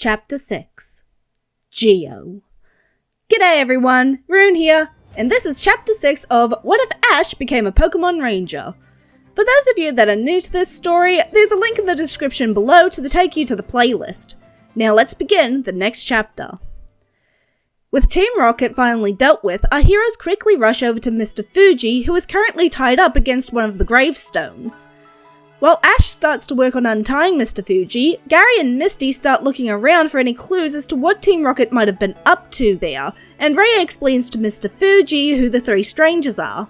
Chapter 6 Geo. G'day everyone, Rune here, and this is Chapter 6 of What If Ash Became a Pokemon Ranger? For those of you that are new to this story, there's a link in the description below to take you to the playlist. Now let's begin the next chapter. With Team Rocket finally dealt with, our heroes quickly rush over to Mr. Fuji, who is currently tied up against one of the gravestones. While Ash starts to work on untying Mr. Fuji, Gary and Misty start looking around for any clues as to what Team Rocket might have been up to there, and Rhea explains to Mr. Fuji who the three strangers are.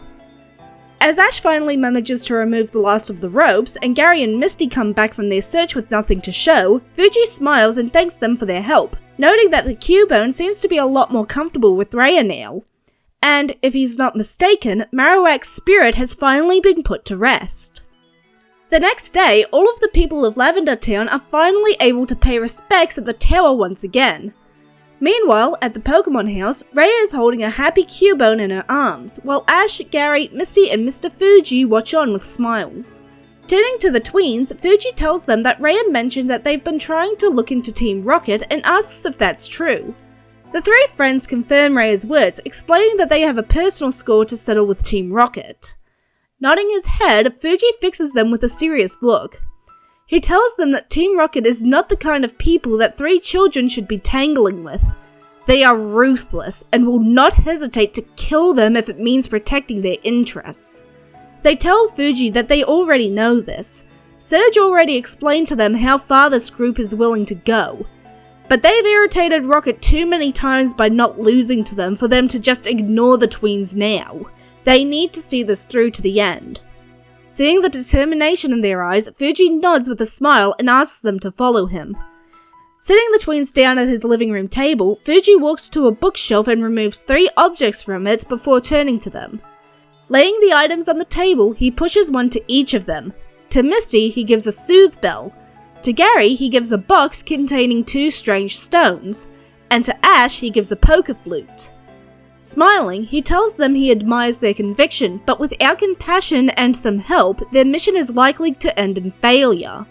As Ash finally manages to remove the last of the ropes, and Gary and Misty come back from their search with nothing to show, Fuji smiles and thanks them for their help, noting that the Cubone seems to be a lot more comfortable with Rhea now. And, if he's not mistaken, Marowak's spirit has finally been put to rest. The next day, all of the people of Lavender Town are finally able to pay respects at the tower once again. Meanwhile, at the Pokemon house, Rhea is holding a happy Cubone in her arms, while Ash, Gary, Misty and Mr. Fuji watch on with smiles. Turning to the tweens, Fuji tells them that Rhea mentioned that they've been trying to look into Team Rocket and asks if that's true. The three friends confirm Rhea's words, explaining that they have a personal score to settle with Team Rocket. Nodding his head, Fuji fixes them with a serious look. He tells them that Team Rocket is not the kind of people that three children should be tangling with. They are ruthless and will not hesitate to kill them if it means protecting their interests. They tell Fuji that they already know this. Serge already explained to them how far this group is willing to go. But they've irritated Rocket too many times by not losing to them for them to just ignore the tweens now. They need to see this through to the end. Seeing the determination in their eyes, Fuji nods with a smile and asks them to follow him. Sitting the tweens down at his living room table, Fuji walks to a bookshelf and removes 3 objects from it before turning to them. Laying the items on the table, he pushes one to each of them. To Misty, he gives a soothe bell. To Gary, he gives a box containing 2 strange stones. And to Ash, he gives a poker flute. Smiling, he tells them he admires their conviction, but without compassion and some help, their mission is likely to end in failure.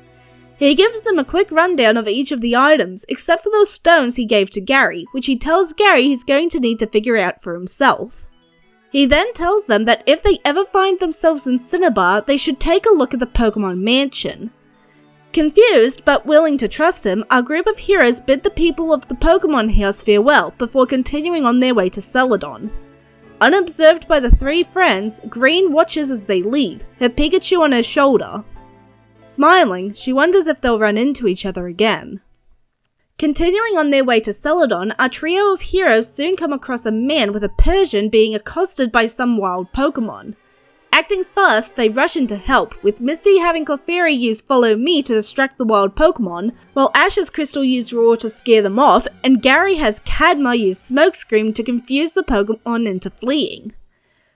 He gives them a quick rundown of each of the items, except for those stones he gave to Gary, which he tells Gary he's going to need to figure out for himself. He then tells them that if they ever find themselves in Cinnabar, they should take a look at the Pokemon Mansion. Confused, but willing to trust him, our group of heroes bid the people of the Pokemon house farewell before continuing on their way to Celadon. Unobserved by the 3 friends, Green watches as they leave, her Pikachu on her shoulder. Smiling, she wonders if they'll run into each other again. Continuing on their way to Celadon, our trio of heroes soon come across a man with a Persian being accosted by some wild Pokemon. Acting fast, they rush in to help, with Misty having Clefairy use Follow Me to distract the wild Pokemon, while Ash's Crystal used Roar to scare them off, and Gary has Cadma use Smokescream to confuse the Pokemon into fleeing.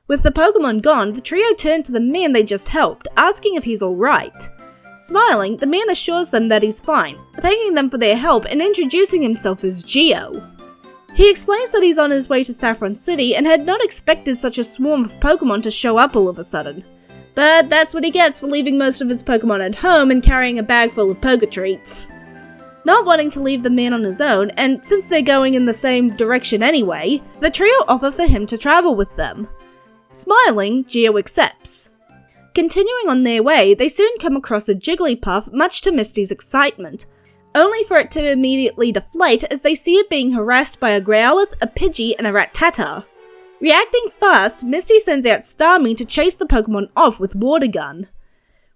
With the Pokemon gone, the trio turn to the man they just helped, asking if he's alright. Smiling, the man assures them that he's fine, thanking them for their help and introducing himself as Geo. He explains that he's on his way to Saffron City and had not expected such a swarm of Pokemon to show up all of a sudden. But that's what he gets for leaving most of his Pokemon at home and carrying a bag full of Poké Treats. Not wanting to leave the man on his own, and since they're going in the same direction anyway, the trio offer for him to travel with them. Smiling, Geo accepts. Continuing on their way, they soon come across a Jigglypuff, much to Misty's excitement, only for it to immediately deflate as they see it being harassed by a Growlithe, a Pidgey, and a Rattata. Reacting fast, Misty sends out Starmie to chase the Pokemon off with Water Gun.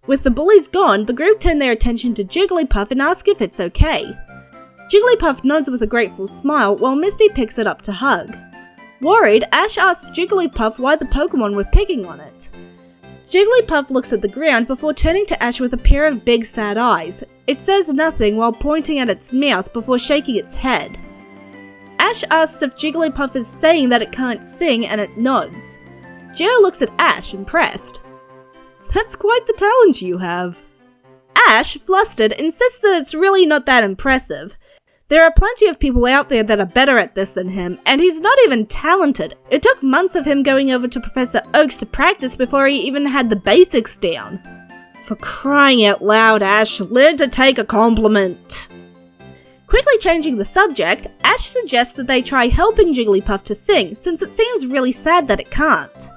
With the bullies gone, the group turn their attention to Jigglypuff and ask if it's okay. Jigglypuff nods with a grateful smile while Misty picks it up to hug. Worried, Ash asks Jigglypuff why the Pokemon were picking on it. Jigglypuff looks at the ground before turning to Ash with a pair of big sad eyes. It says nothing while pointing at its mouth before shaking its head. Ash asks if Jigglypuff is saying that it can't sing and it nods. Geo looks at Ash, impressed. That's quite the talent you have. Ash, flustered, insists that it's really not that impressive. There are plenty of people out there that are better at this than him, and he's not even talented. It took months of him going over to Professor Oaks to practice before he even had the basics down. For crying out loud, Ash, learn to take a compliment. Quickly changing the subject, Ash suggests that they try helping Jigglypuff to sing, since it seems really sad that it can't.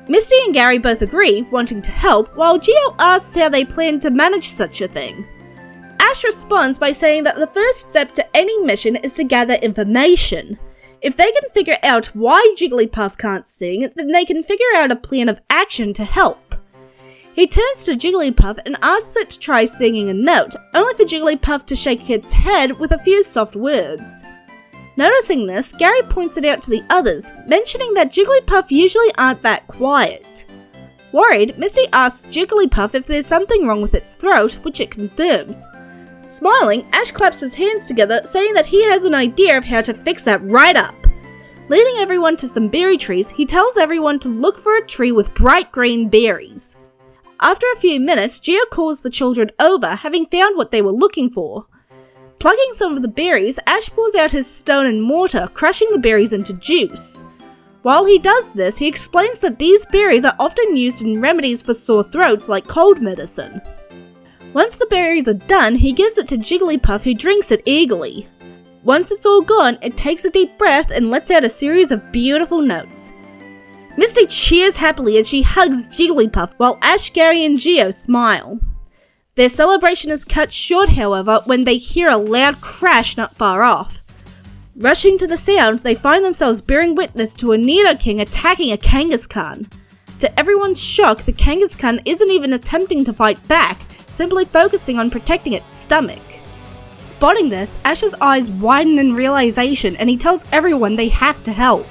Misty and Gary both agree, wanting to help, while Geo asks how they plan to manage such a thing. Ash responds by saying that the first step to any mission is to gather information. If they can figure out why Jigglypuff can't sing, then they can figure out a plan of action to help. He turns to Jigglypuff and asks it to try singing a note, only for Jigglypuff to shake its head with a few soft words. Noticing this, Gary points it out to the others, mentioning that Jigglypuff usually aren't that quiet. Worried, Misty asks Jigglypuff if there's something wrong with its throat, which it confirms. Smiling, Ash claps his hands together, saying that he has an idea of how to fix that right up. Leading everyone to some berry trees, he tells everyone to look for a tree with bright green berries. After a few minutes, Geo calls the children over, having found what they were looking for. Plugging some of the berries, Ash pulls out his stone and mortar, crushing the berries into juice. While he does this, he explains that these berries are often used in remedies for sore throats like cold medicine. Once the berries are done, he gives it to Jigglypuff, who drinks it eagerly. Once it's all gone, it takes a deep breath and lets out a series of beautiful notes. Misty cheers happily as she hugs Jigglypuff, while Ash, Gary and Geo smile. Their celebration is cut short, however, when they hear a loud crash not far off. Rushing to the sound, they find themselves bearing witness to a Nidoking attacking a Kangaskhan. To everyone's shock, the Kangaskhan isn't even attempting to fight back, simply focusing on protecting its stomach. Spotting this, Ash's eyes widen in realization and he tells everyone they have to help.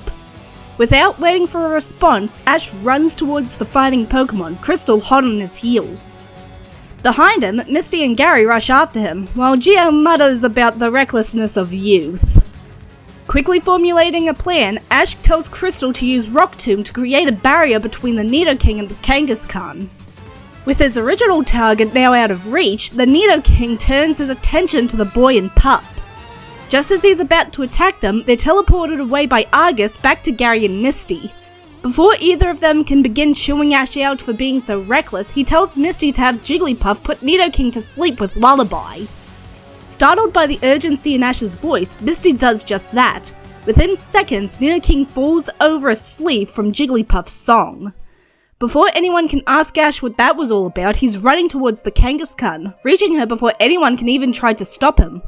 Without waiting for a response, Ash runs towards the fighting Pokemon, Crystal hot on his heels. Behind him, Misty and Gary rush after him, while Geo mutters about the recklessness of youth. Quickly formulating a plan, Ash tells Crystal to use Rock Tomb to create a barrier between the Nidoking and the Kangaskhan. With his original target now out of reach, the Nidoking turns his attention to the boy and pup. Just as he's about to attack them, they're teleported away by Argus back to Gary and Misty. Before either of them can begin chewing Ash out for being so reckless, he tells Misty to have Jigglypuff put Nidoking to sleep with Lullaby. Startled by the urgency in Ash's voice, Misty does just that. Within seconds, Nidoking falls over asleep from Jigglypuff's song. Before anyone can ask Ash what that was all about, he's running towards the Kangaskhan, reaching her before anyone can even try to stop him.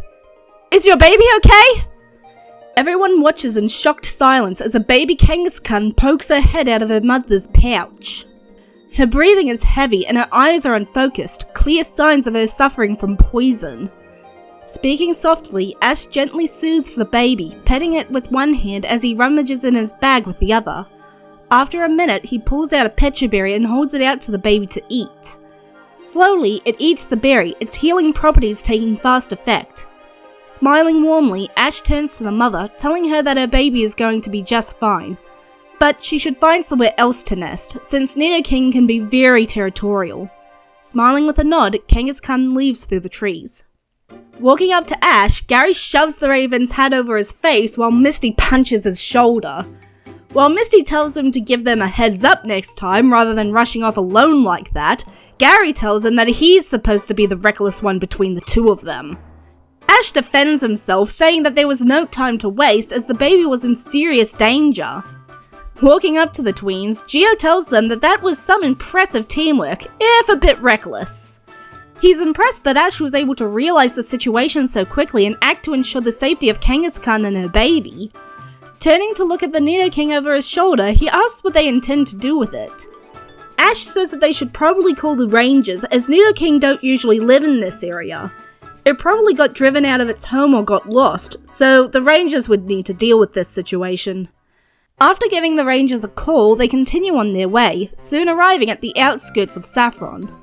"Is your baby okay?" Everyone watches in shocked silence as a baby Kangaskhan pokes her head out of her mother's pouch. Her breathing is heavy and her eyes are unfocused, clear signs of her suffering from poison. Speaking softly, Ash gently soothes the baby, petting it with one hand as he rummages in his bag with the other. After a minute, he pulls out a pecha berry and holds it out to the baby to eat. Slowly, it eats the berry, its healing properties taking fast effect. Smiling warmly, Ash turns to the mother, telling her that her baby is going to be just fine. But she should find somewhere else to nest, since Nidoking can be very territorial. Smiling with a nod, Kangaskhan leaves through the trees. Walking up to Ash, Gary shoves the raven's hat over his face while Misty punches his shoulder. While Misty tells him to give them a heads up next time rather than rushing off alone like that, Gary tells him that he's supposed to be the reckless one between the two of them. Ash defends himself, saying that there was no time to waste as the baby was in serious danger. Walking up to the tweens, Geo tells them that that was some impressive teamwork, if a bit reckless. He's impressed that Ash was able to realize the situation so quickly and act to ensure the safety of Kangaskhan and her baby. Turning to look at the Nidoking over his shoulder, he asks what they intend to do with it. Ash says that they should probably call the Rangers, as Nidoking don't usually live in this area. It probably got driven out of its home or got lost, so the Rangers would need to deal with this situation. After giving the Rangers a call, they continue on their way, soon arriving at the outskirts of Saffron.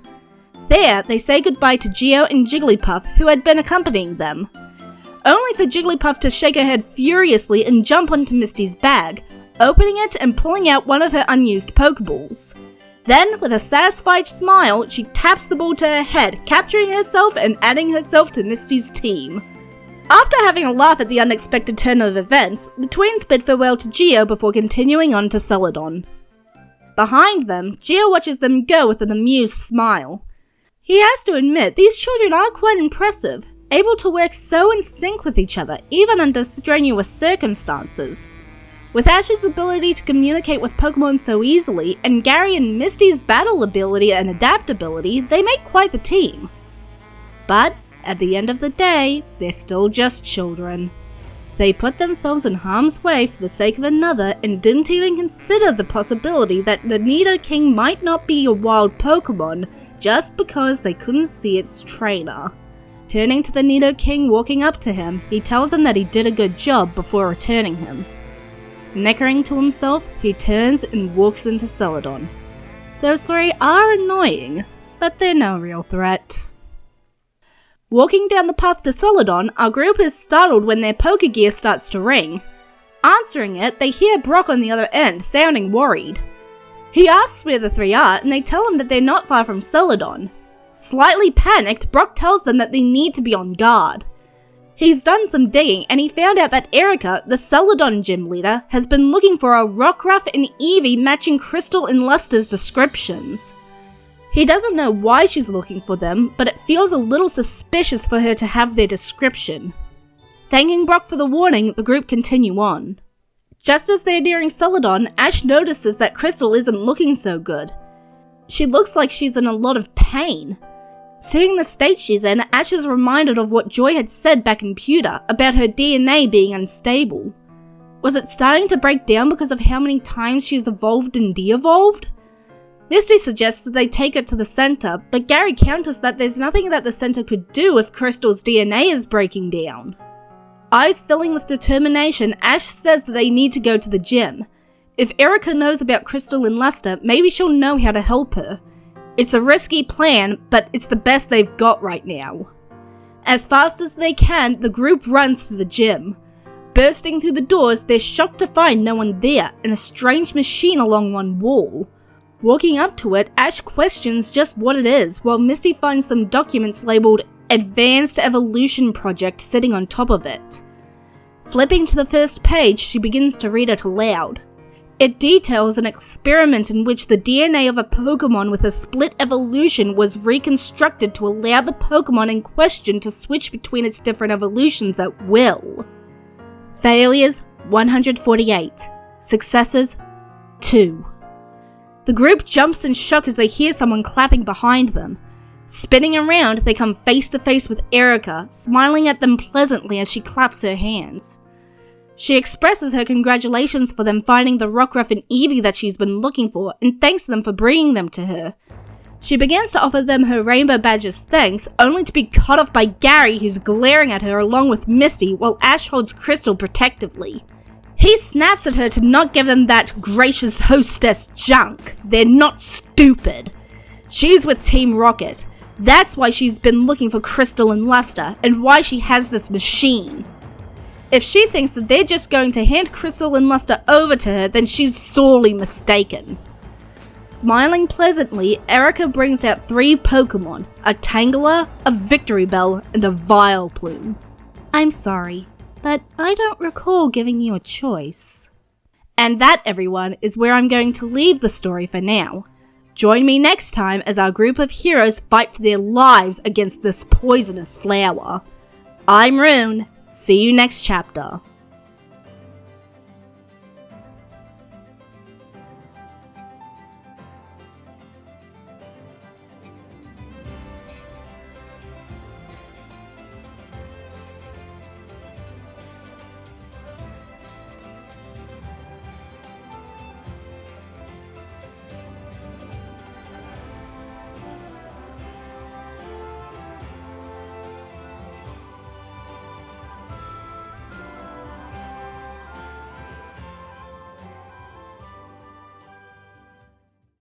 There, they say goodbye to Geo and Jigglypuff, who had been accompanying them. Only for Jigglypuff to shake her head furiously and jump onto Misty's bag, opening it and pulling out one of her unused Pokeballs. Then, with a satisfied smile, she taps the ball to her head, capturing herself and adding herself to Misty's team. After having a laugh at the unexpected turn of events, the tweens bid farewell to Geo before continuing on to Celadon. Behind them, Geo watches them go with an amused smile. He has to admit, these children are quite impressive. able to work so in sync with each other, even under strenuous circumstances. With Ash's ability to communicate with Pokemon so easily, and Gary and Misty's battle ability and adaptability, they make quite the team. But, at the end of the day, they're still just children. They put themselves in harm's way for the sake of another and didn't even consider the possibility that the Nidoking might not be a wild Pokemon just because they couldn't see its trainer. Turning to the Nidoking walking up to him, he tells him that he did a good job before returning him. Snickering to himself, he turns and walks into Celadon. Those three are annoying, but they're no real threat. Walking down the path to Celadon, our group is startled when their Pokegear starts to ring. Answering it, they hear Brock on the other end, sounding worried. He asks where the three are, and they tell him that they're not far from Celadon. Slightly panicked, Brock tells them that they need to be on guard. He's done some digging, and he found out that Erica, the Celadon gym leader, has been looking for a Rockruff and Eevee matching Crystal and Luster's descriptions. He doesn't know why she's looking for them, but it feels a little suspicious for her to have their description. Thanking Brock for the warning, the group continue on. Just as they're nearing Celadon, Ash notices that Crystal isn't looking so good. She looks like she's in a lot of pain. Seeing the state she's in, Ash is reminded of what Joy had said back in Pewter about her DNA being unstable. Was it starting to break down because of how many times she's evolved and de-evolved? Misty suggests that they take it to the center, but Gary counters that there's nothing that the center could do if Crystal's DNA is breaking down. Eyes filling with determination, Ash says that they need to go to the gym. If Erica knows about Crystal and Luster, maybe she'll know how to help her. It's a risky plan, but it's the best they've got right now. As fast as they can, the group runs to the gym. Bursting through the doors, they're shocked to find no one there, and a strange machine along one wall. Walking up to it, Ash questions just what it is, while Misty finds some documents labeled Advanced Evolution Project sitting on top of it. Flipping to the first page, she begins to read it aloud. It details an experiment in which the DNA of a Pokemon with a split evolution was reconstructed to allow the Pokemon in question to switch between its different evolutions at will. Failures, 148. Successes, 2. The group jumps in shock as they hear someone clapping behind them. Spinning around, they come face to face with Erica, smiling at them pleasantly as she claps her hands. She expresses her congratulations for them finding the Rockruff and Eevee that she's been looking for, and thanks them for bringing them to her. She begins to offer them her Rainbow Badge as thanks, only to be cut off by Gary, who's glaring at her along with Misty, while Ash holds Crystal protectively. He snaps at her to not give them that gracious hostess junk. They're not stupid. She's with Team Rocket. That's why she's been looking for Crystal and Luster, and why she has this machine. If she thinks that they're just going to hand Crystal and Luster over to her, then she's sorely mistaken. Smiling pleasantly, Erica brings out 3 Pokemon, a Tangela, a Victory Bell, and a Vileplume. I'm sorry, but I don't recall giving you a choice. And that, everyone, is where I'm going to leave the story for now. Join me next time as our group of heroes fight for their lives against this poisonous flower. I'm Rune. See you next chapter.